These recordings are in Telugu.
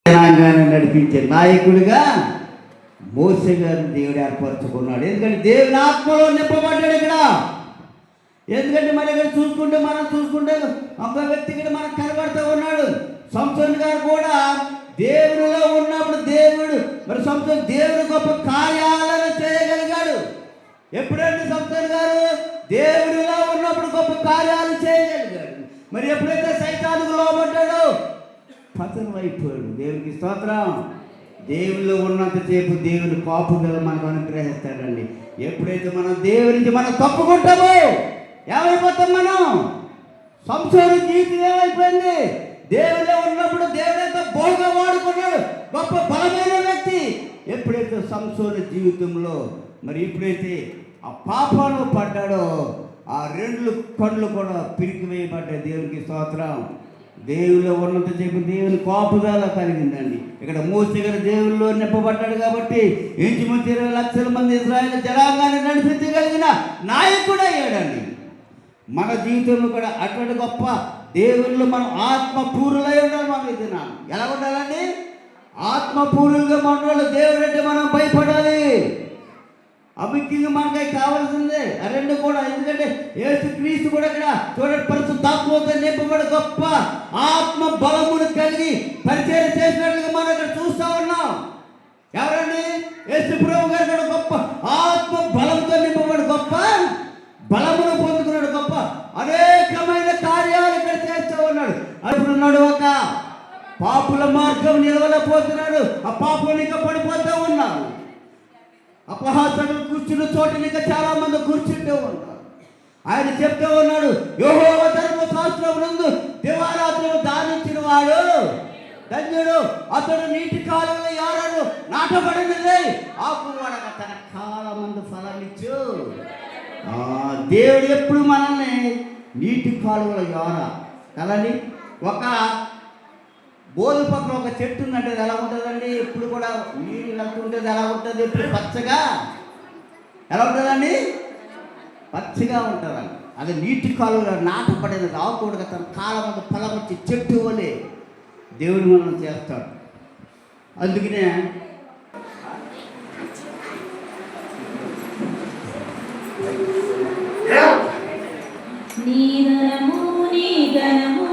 జనాంగాన్ని నడిపించే నాయకుడిగా మోసే గారిని దేవుడు ఏర్పరచుకున్నాడు. ఎందుకంటే దేవుని ఆత్మలో నింపబడ్డాడు ఇక్కడ. ఎందుకంటే మరి ఇక్కడ మనం చూసుకుంటే ఒక వ్యక్తి ఇక్కడ మనకు కనబడుతూ ఉన్నాడు. సంసోను గారు కూడా దేవునిలో ఉన్నప్పుడు మరి సంసోను దేవుని గొప్ప కార్యాలను చేయగలిగాడు. ఎప్పుడంటే సంసోను గారు దేవునిలో ఉన్నప్పుడు గొప్ప కార్యాలు చేయగలిగాడు. మరి ఎప్పుడైతే సైతానుకు లోబడ్డాడో పతనం అయిపోయాడు. దేవునికి స్తోత్రం. దేవుల్లో ఉన్నంతసేపు దేవుని కాపుదల మనకు అనుగ్రహిస్తాడండి. ఎప్పుడైతే మనం దేవునికి మనం తప్పుకుంటామో ఏమైపోతాం మనం? సంసోను జీవితం ఏమైపోయింది? దేవుల్లో ఉన్నప్పుడు దేవుడైతే బోల్గా వాడుకున్నాడు, గొప్ప బలమైన వ్యక్తి. ఎప్పుడైతే సంసోను జీవితంలో మరి ఎప్పుడైతే ఆ పాపంలో పడ్డాడో ఆ రెండు కళ్ళు కూడా పిరికి వేయబడ్డాయి. దేవునికి స్తోత్రం. దేవుల్లో ఉన్నంతసేపు దేవుని కాపుదల కలిగిందండి. ఇక్కడ మోసే గారు దేవుల్లో నింపబడ్డాడు కాబట్టి ఇంచుమించు 20 లక్షల మంది ఇశ్రాయేలు జనాంగాన్ని నడిపించగలిగిన నాయకుడు అయ్యాడండి. మన జీవితంలో కూడా అటువంటి గొప్ప దేవుళ్ళు మనం ఆత్మపూరులై ఉండాలి. మనం ఇది ఎలా ఉండాలండి? ఆత్మపూరులుగా మన దేవుడు అంటే మనం భయపడాలి. అభిజ్ఞంగా మనకై కావాల్సిందే ఆ రెండు కూడా. ఎందుకంటే యేసుక్రీస్తు కూడా ఇక్కడ చూడండి పరిశుద్ధాత్మతో నింపబడి గొప్ప ఆత్మ బలమును కలిగి పరిచయం చేసినట్లుగా మనం ఇక్కడ చూస్తూ ఉన్నాం. ఎవరండి? యేసు ప్రభువు గారు కూడా గొప్ప ఆత్మ బలంతో నింపబడి గొప్ప బలమును పొందుకున్నాడు. గొప్ప అనేకమైన కార్యాలు ఇక్కడ చేస్తూ ఉన్నాడు. అప్పుడున్నాడు ఒక పాపుల మార్గం నిలవలేకపోతున్నాడు. ఆ పాపులు ఇంకా పడిపోతూ ఉన్నారు. అపహాసకులు కూర్చున్న చోట ఇంకా చాలా మంది కూర్చుంటూ ఉన్నారు. ఆయన చెప్తూ ఉన్నాడు, యెహోవా ధర్మశాస్త్రమునందు దివారాత్రము దానించిన వాడు ధన్యుడు, అతడు నీటి కాలువలో ఎవరు నాటబడినది ఆకువాడక తన కాలమందు ఫలమిచ్చు. దేవుడు ఎప్పుడు మనల్ని నీటి కాలువలో ఎవరా కదండి. ఒక బోధి పక్కన ఒక చెట్టు ఉందంటే అది ఎలా ఉంటుందండి? ఎప్పుడు కూడా నీళ్ళు వెళ్తుంటుంది. ఎలా ఉంటుంది? ఎప్పుడు పచ్చగా ఎలా ఉంటుందండి? పచ్చగా ఉంటుందండి. అది నీటి కాలువలో నాటపడేది రాకూడదు. తన కాలం ఫలం వచ్చి చెట్టు వలే దేవుడు మనం చేస్తాడు. అందుకనే నీ ధనము నీ ఘనము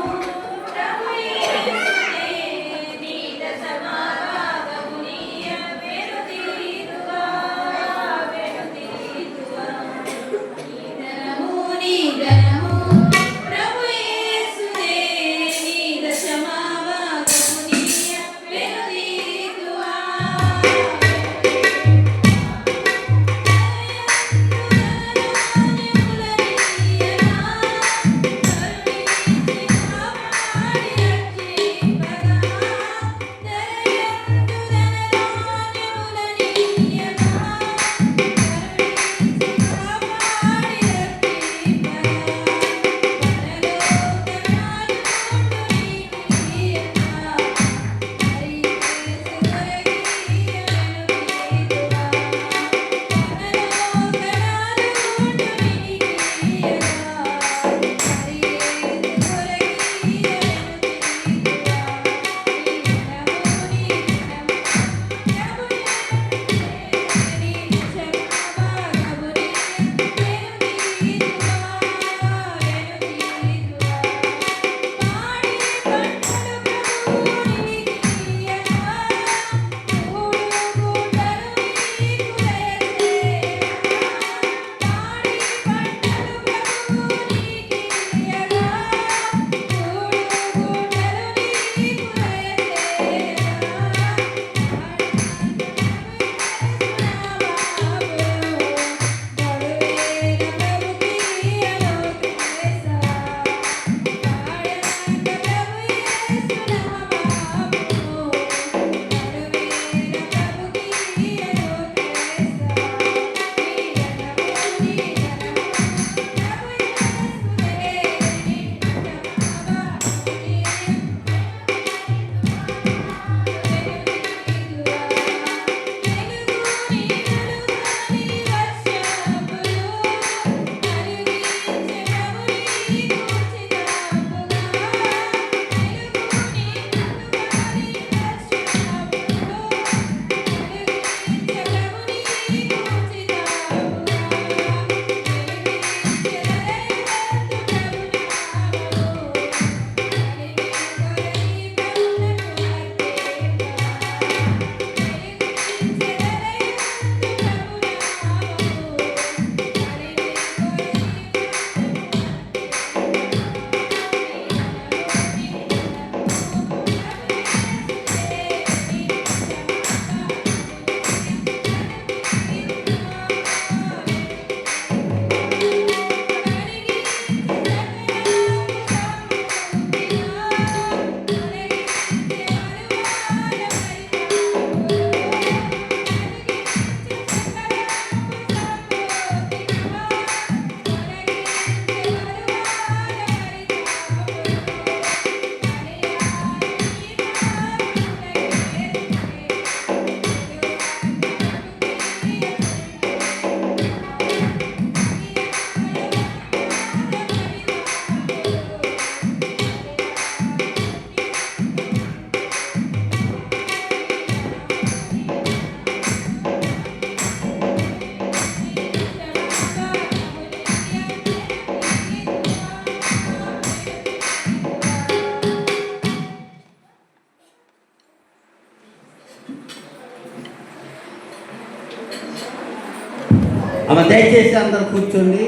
అమ్మ దయచేసి అందరూ కూర్చోండి.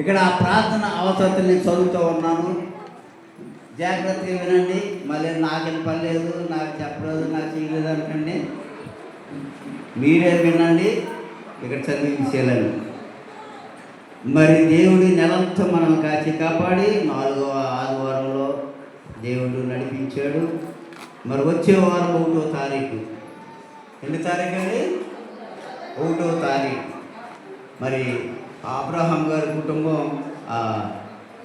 ఇక్కడ ఆ ప్రార్థన అవసరం నేను చదువుతూ ఉన్నాను, జాగ్రత్తగా వినండి. మళ్ళీ నాకేం పని లేదు, నాకు చెప్పలేదు, నాకు చేయలేదు అనకండి. మీరే వినండి, ఇక్కడ చదివి విషయాలని. మరి దేవుడి నెలంతా మనం కాచి కాపాడి 4వ ఆదివారంలో దేవుడు నడిపించాడు. మరి వచ్చే వారం 1వ తారీఖు, ఎన్ని తారీఖు అండి? 1వ తారీఖు. మరి అబ్రహాం గారి కుటుంబం,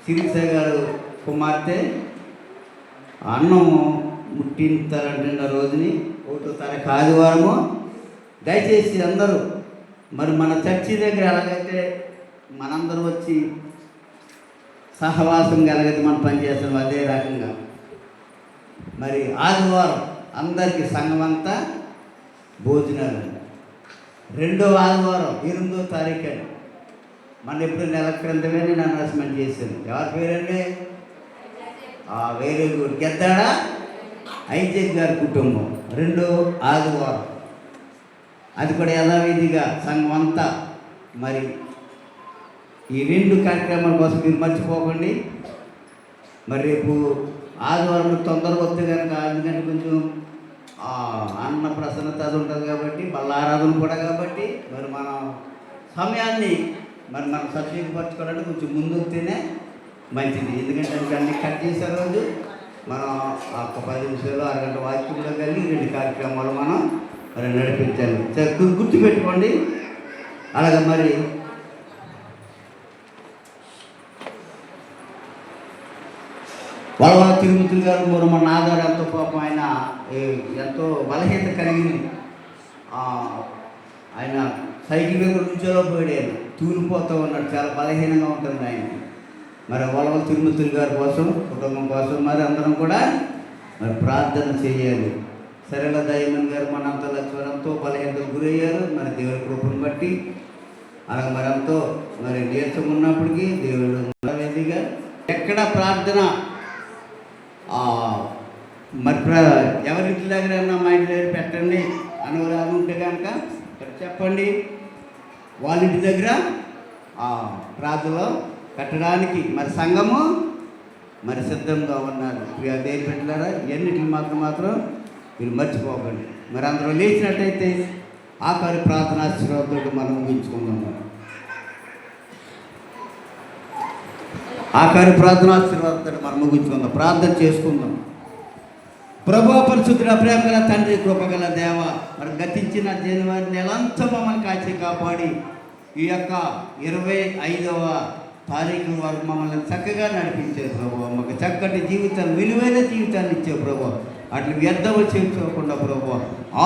శిరీష గారు కుమార్తె అన్నం ముట్టింతారంటే రోజుని 1వ తారీఖు ఆదివారము. దయచేసి అందరూ మరి మన చర్చి దగ్గర ఎలాగైతే మనందరూ వచ్చి సహవాసం ఎలాగైతే మనం పనిచేస్తాం, అదే రకంగా మరి ఆదివారం అందరికీ సంఘం అంతా భోజనాలు. 2వ ఆదివారం 8వ తారీఖు మన ఎప్పుడు నెల క్రితమే నేను అనౌన్స్మెంట్ చేశాను. ఎవరి పేరండి? వెరీ గుడ్, గెద్దాడ ఐజక్ గారి కుటుంబం 2వ ఆదివారం. అది కూడా యథావిధిగా సంఘం అంతా. మరి ఈ 2 కార్యక్రమాల కోసం మీరు మర్చిపోకండి. మరి రేపు ఆదివారం తొందరగా వస్తే కనుక, ఎందుకంటే కొంచెం అన్న ప్రసన్నత అది ఉంటుంది కాబట్టి, బల్లారాధన కూడా కాబట్టి, మరి మన సమయాన్ని మరి మనం సద్వినియోగపరచుకోవాలంటే కొంచెం ముందు వస్తేనే మంచిది. ఎందుకంటే అన్ని కట్ చేసే రోజు మనం ఒక 10 నిమిషాలు అరగంట వాక్యంలో కలిగి 2 కార్యక్రమాలు మనం మరి నడిపించాలి. గుర్తుపెట్టుకోండి. అలాగే మరి వలవ తిరుమతులు గారు మన నాగారు ఎంతో పాపం, ఆయన ఎంతో బలహీనత కలిగింది. ఆయన సైకిల్ మీద నుంచోలో పోయాడు, తూలిపోతూ ఉన్నాడు, చాలా బలహీనంగా ఉంటుంది ఆయన. మరి వలవ తిరుమతులు గారి కోసం, కుటుంబం కోసం మరి అందరం కూడా మరి ప్రార్థన చేయాలి. సరేల దయమన్ గారు మనంత లక్ష్మణంతో బలహీనతకు గురయ్యారు. మరి దేవుడి కృపను బట్టి అలాగే మరి ఎంతో మరి నీరసం ఉన్నప్పటికీ దేవుడు వేదిగా ఎక్కడ ప్రార్థన మరి ఎవరింటి దగ్గర మా ఇంటి దగ్గర పెట్టండి అనురాగం ఉంటే కనుక చెప్పండి. వాళ్ళ ఇంటి దగ్గర ప్రార్థనలో పెట్టడానికి మరి సంఘము మరి సిద్ధంగా ఉన్నారు. దేని పెట్టారా ఎన్నిటిని మాత్రం మీరు మర్చిపోకండి. మరి అందరూ లేచినట్టయితే ఆఖరి ప్రార్థన ఆశీర్వాదంతో మనం ముగించుకుందాం. ఆఖరి ప్రార్థన ఆశీర్వాదంతో మనం ముగించుకుందాం. ప్రార్థన చేసుకుందాం. ప్రభు పరిశుద్ధుడ, ప్రేమ గల తండ్రి, కృపగల దేవ, మరి గతించిన జనవరి నెలంతా మమ్మల్ని కాచి కాపాడి ఈ యొక్క 25వ తారీఖు వరకు మమ్మల్ని చక్కగా నడిపించారు ప్రభు. మాకు చక్కటి జీవితాన్ని, విలువైన జీవితాన్ని ఇచ్చావు ప్రభు. అట్లు వ్యర్థము చేసుకోకుండా ప్రభు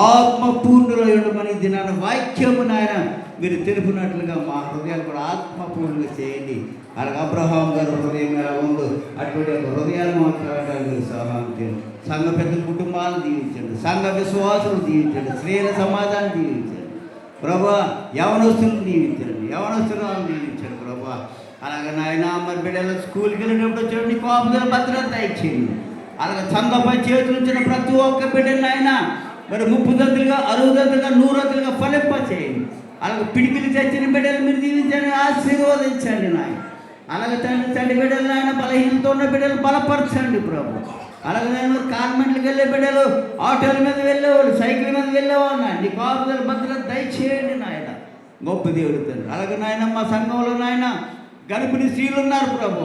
ఆత్మపూర్ణులు ఉండమని దినాన వాక్యము నాయన మీరు తెలుపునట్లుగా మా హృదయాలు కూడా ఆత్మపూర్ణులు చేయండి. అలాగే అబ్రహాం గారు హృదయం ఎలా ఉందో అటువంటి హృదయాలు మాట్లాడడానికి మీరు సహాయం చేయండి. సంఘ పెద్ద కుటుంబాలను దీవించండి, సంఘ విశ్వాసులు దీవించండి, స్త్రీల సమాజాన్ని దీవించండి ప్రభా, యవనస్తులను దీవించండి, యవనస్తులను దీవించండి ప్రభా. అలాగే నాయన మరి బిడ్డలు స్కూల్కి వెళ్ళేటప్పుడు చూడండి, కాపుదల భద్రత ఇచ్చేయండి. అలాగే సంఘపై చేతులు ఇచ్చిన ప్రతి ఒక్క బిడ్డలు ఆయన మరి 30 దంతులుగా 60 దంతులుగా 100 దంతులుగా ఫలింప చేయండి. అలాగే పిడికిలు తెచ్చిన బిడ్డలు మీరు దీవించండి, ఆశీర్వదించండి నాయన. అలాగే తండ్రి బిడ్డలు నాయన బలహీనతో ఉన్న బిడ్డలు బలపరచండి ప్రభు. అలాగే నేను కాన్వెంట్లకు వెళ్ళే బిడ్డలు, ఆటోల మీద వెళ్ళేవాళ్ళు, సైకిల్ మీద వెళ్ళేవాళ్ళు నాయన, నీ కాపుదల భద్రత దయచేయండి నాయన, గొప్ప దేవుడు తండ్రి. అలాగే నాయన మా సంఘంలో నాయన గర్భిణీ స్త్రీలు ఉన్నారు ప్రభు.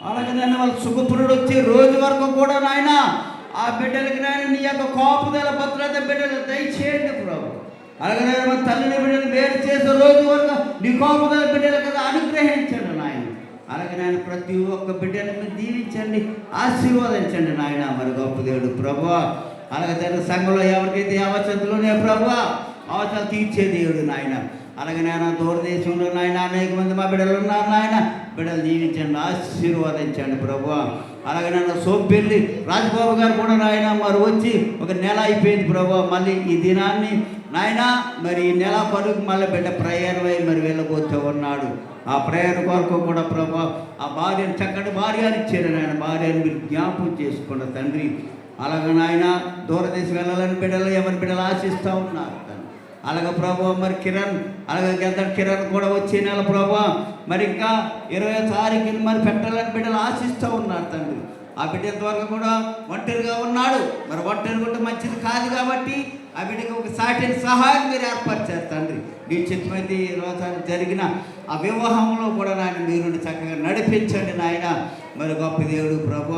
అలాగే నాయన వాళ్ళ సుఖపురుడు వచ్చే రోజు వరకు కూడా నాయన ఆ బిడ్డలకి నాయన నీ యొక్క కాపుదల భద్రత బిడ్డలు దయచేయండి ప్రభు. అలాగే నాయన మా తల్లిని బిడ్డలు వేరు చేసే రోజు వరకు నీ కాపుదల బిడ్డలు కదా అనుగ్రహించండి నాయన. అలాగే నాయన ప్రతి ఒక్క బిడ్డని మీరు దీవించండి, ఆశీర్వదించండి నాయన, మరి గొప్ప దేవుడు ప్రభు. అలాగే తన సంఘంలో ఎవరికైతే అవసరంలోనే ప్రభు అవసరం తీర్చే దేవుడు నాయన. అలాగే నాయన దూరదేశంలో నాయన అనేక మంది మా బిడ్డలు ఉన్నారు నాయన, బిడ్డలు దీవించండి, ఆశీర్వదించండి ప్రభు. అలాగే నాయన సోంపల్లి రాజబాబు గారు కూడా నాయన మరి వచ్చి 1 నెల అయిపోయింది ప్రభు. మళ్ళీ ఈ దినాన్ని నాయన మరి ఈ నెల కొరకు మళ్ళీ బిడ్డ ప్రయాణమై మరి వెళ్ళబోతూ ఉన్నాడు. ఆ ప్రయాణ కొరకు కూడా ప్రభు ఆ భార్యను చక్కటి భార్యను ఇచ్చారు నాయన, భార్యను మీరు జ్ఞాపకం చేసుకున్న తండ్రి. అలాగే నాయన దూరదేశం వెళ్ళాలని బిడ్డలు ఎవరి బిడ్డలు ఆశిస్తూ ఉన్నారు తండ్రి. అలాగే ప్రభు మరి కిరణ్, అలాగే గంధ కిరణ్ కూడా వచ్చే నెల ప్రభు మరి ఇంకా 20వ తారీఖుని మరి పెట్టాలని బిడ్డలు ఆశిస్తూ ఉన్నారు తండ్రి. ఆ బిడ్డ ద్వారా కూడా ఒంటరిగా ఉన్నాడు. మరి ఒంటరి ఉంటే మంచిది కాదు కాబట్టి ఆ బిడ్డకి ఒక సాటిని సహాయం మీరు ఏర్పరిచారు తండ్రి. మీ చిత్తమైతే ఈ రోజు జరిగిన ఆ వివాహంలో కూడా నాయన మీరు చక్కగా నడిపించండి నాయన. మరి గొప్ప దేవుడు ప్రభు.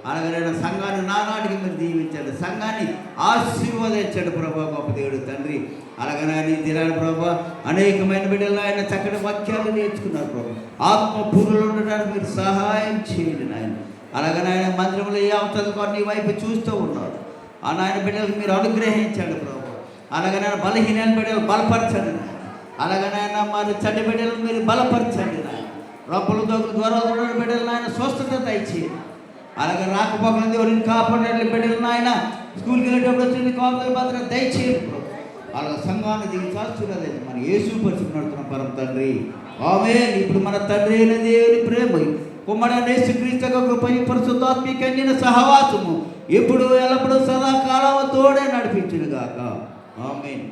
అలాగే సంఘాన్ని నానాటికి మీరు దీవించండి, సంఘాన్ని ఆశీర్వదించండి ప్రభు. గొప్ప దేవుడు తండ్రి. అలాగే నాయన ఈ దినాలు ప్రభు అనేకమైన బిడ్డలు ఆయన చక్కటి వాక్యాలు నేర్చుకున్నారు ప్రభు. ఆత్మ పూర్వలు ఉండడానికి మీరు సహాయం చేయండి నాయన. అలాగే నాయన మందిరంలో ఏ అవతల కొన్ని వైపు చూస్తూ ఉన్నారు. ఆ నాయన బిడ్డలకు మీరు అనుగ్రహించండి ప్రభు. అలాగే నాయన బలహీన బిడ్డలు బలపరచండి నాయన. అలాగే నాయన మరి చెడ్డ బిడ్డలు మీరు బలపరచండి నాయన. రొప్పలు దొంగలు ద్వారా బిడ్డలు నాయన స్వస్థత దయచేయండి. అలాగే రాకపోకలు ఎవరిని కాపాడే బిడ్డలు నాయన స్కూల్కి వెళ్ళేటప్పుడు వచ్చింది కాపుల భద్రత దయచేయండి ప్రభు. అలాగే సంఘాన్ని దిగి చాల్చున్నది మన యేసు పరిస్థితి నడుతున్న పరమ తండ్రి. ఆమేన్. ఇప్పుడు మన తండ్రి అయిన దేవుని ప్రేమ, కుమారుడైన యేసుక్రీస్తు కృపై పరిశుద్ధాత్మిక అన్నిన సహవాసము ఇప్పుడు ఎల్లప్పుడూ సదాకాలం తోడే నడిపించును గాక. ఆమేన్.